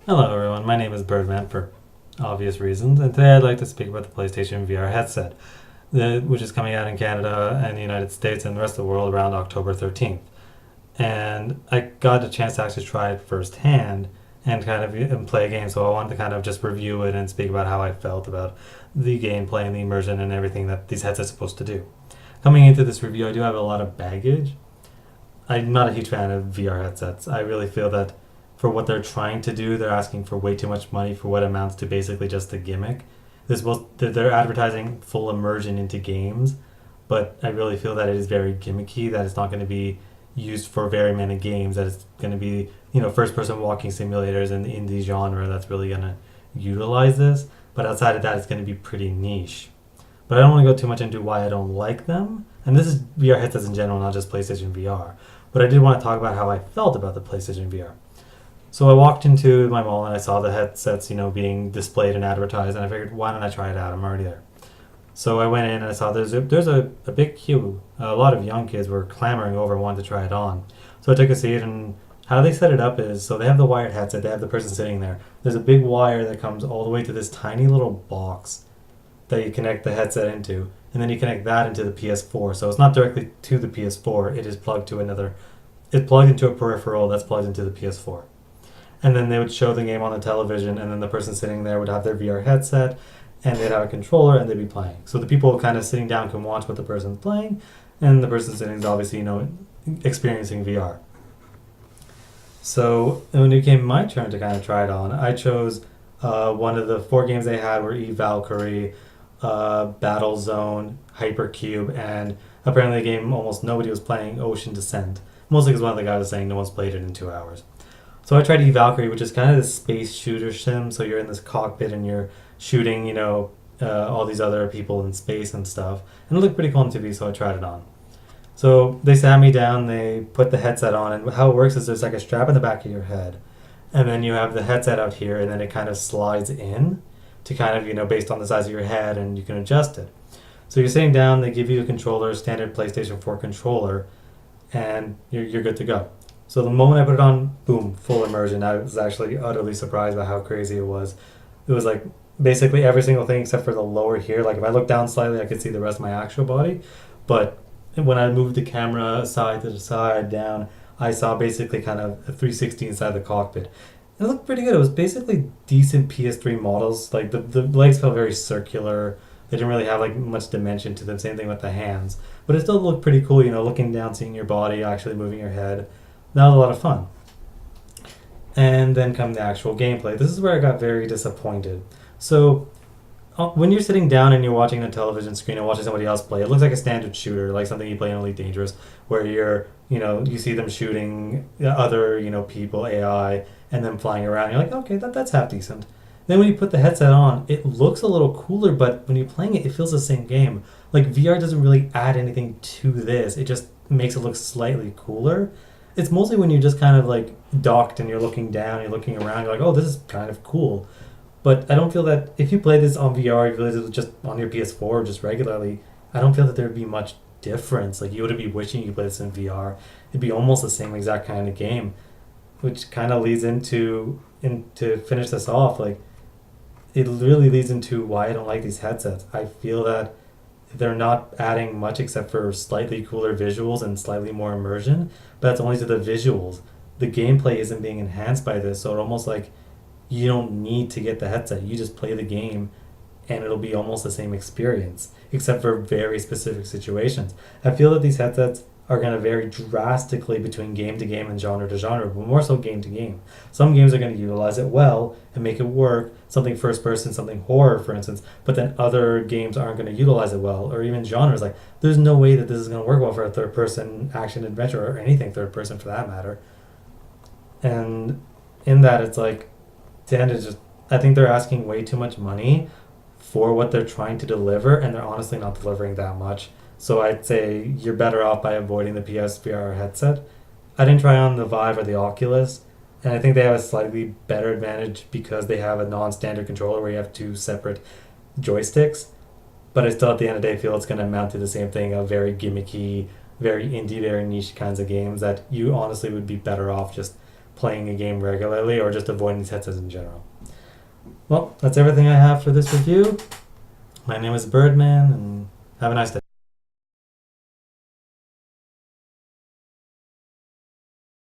Hello everyone, my name is Birdman for obvious reasons, and today I'd like to speak about the PlayStation VR headset, which is coming out in Canada and the United States and the rest of the world around October 13th. And I got a chance to actually try it firsthand and play a game, so I wanted to kind of just review it and speak about how I felt about the gameplay and the immersion and everything that these headsets are supposed to do. Coming into this review, I do have a lot of baggage. I'm not a huge fan of VR headsets. I really feel that for what they're trying to do, they're asking for way too much money for what amounts to basically just a gimmick. They're advertising full immersion into games, but I really feel that it is very gimmicky, that it's not going to be used for very many games, that it's going to be, first person walking simulators in the indie genre that's really going to utilize this. But outside of that, it's going to be pretty niche. But I don't want to go too much into why I don't like them. And this is VR headsets in general, not just PlayStation VR. But I did want to talk about how I felt about the PlayStation VR. So I walked into my mall and I saw the headsets, being displayed and advertised, and I figured, why don't I try it out? I'm already there. So I went in and I saw there's a big queue. A lot of young kids were clamoring over and wanted to try it on. So I took a seat, and how they set it up is, so they have the wired headset, they have the person sitting there. There's a big wire that comes all the way to this tiny little box that you connect the headset into, and then you connect that into the PS4. So it's not directly to the PS4, it is plugged to it's plugged into a peripheral that's plugged into the PS4. And then they would show the game on the television, and then the person sitting there would have their VR headset, and they'd have a controller, and they'd be playing. So the people kind of sitting down can watch what the person's playing, and the person sitting is obviously, experiencing VR. So when it came my turn to kind of try it on, I chose one of the 4 games they had were Valkyrie, Battle Zone, Hypercube, and apparently a game almost nobody was playing, Ocean Descent. Mostly because one of the guys was saying no one's played it in 2 hours. So I tried Valkyrie, which is kind of this space shooter sim. So you're in this cockpit and you're shooting, all these other people in space and stuff. And it looked pretty cool on TV, so I tried it on. So they sat me down, they put the headset on, and how it works is there's like a strap in the back of your head. And then you have the headset out here, and then it kind of slides in to kind of, based on the size of your head, and you can adjust it. So you're sitting down, they give you a controller, standard PlayStation 4 controller, and you're good to go. So the moment I put it on, boom, full immersion. I was actually utterly surprised by how crazy it was. It was like basically every single thing except for the lower here. Like if I look down slightly, I could see the rest of my actual body. But when I moved the camera side to the side, down, I saw basically kind of a 360 inside the cockpit. It looked pretty good. It was basically decent PS3 models. Like the legs felt very circular. They didn't really have like much dimension to them. Same thing with the hands. But it still looked pretty cool, looking down, seeing your body, actually moving your head. That was a lot of fun. And then come the actual gameplay. This is where I got very disappointed. So when you're sitting down and you're watching a television screen and watching somebody else play, it looks like a standard shooter, like something you play in Elite Dangerous, where you see them shooting other, people, AI, and then flying around. You're like, okay, that's half decent. Then when you put the headset on, it looks a little cooler, but when you're playing it, it feels the same game. Like VR doesn't really add anything to this. It just makes it look slightly cooler. It's mostly when you're just kind of like docked and you're looking down, you're looking around, you're like, oh, this is kind of cool. But I don't feel that if you play this on VR, if you play this just on your PS4 just regularly, I don't feel that there'd be much difference. Like you would be wishing you could play this in VR. It'd be almost the same exact kind of game, which kind of leads into to finish this off. Like it really leads into why I don't like these headsets. I feel that they're not adding much except for slightly cooler visuals and slightly more immersion, but that's only to the visuals. The gameplay isn't being enhanced by this, so it's almost like you don't need to get the headset. You just play the game and it'll be almost the same experience, except for very specific situations. I feel that these headsets are going to vary drastically between game to game and genre to genre, but more so game to game. Some games are going to utilize it well and make it work, something first person, something horror, for instance, but then other games aren't going to utilize it well, or even genres. Like, there's no way that this is going to work well for a third person action adventure, or anything third person for that matter. And in that, it's like, I think they're asking way too much money for what they're trying to deliver, and they're honestly not delivering that much. So I'd say you're better off by avoiding the PSVR headset. I didn't try on the Vive or the Oculus, and I think they have a slightly better advantage because they have a non-standard controller where you have 2 separate joysticks. But I still, at the end of the day, feel it's going to amount to the same thing, of very gimmicky, very indie, very niche kinds of games that you honestly would be better off just playing a game regularly or just avoiding these headsets in general. Well, that's everything I have for this review. My name is Birdman, and have a nice day.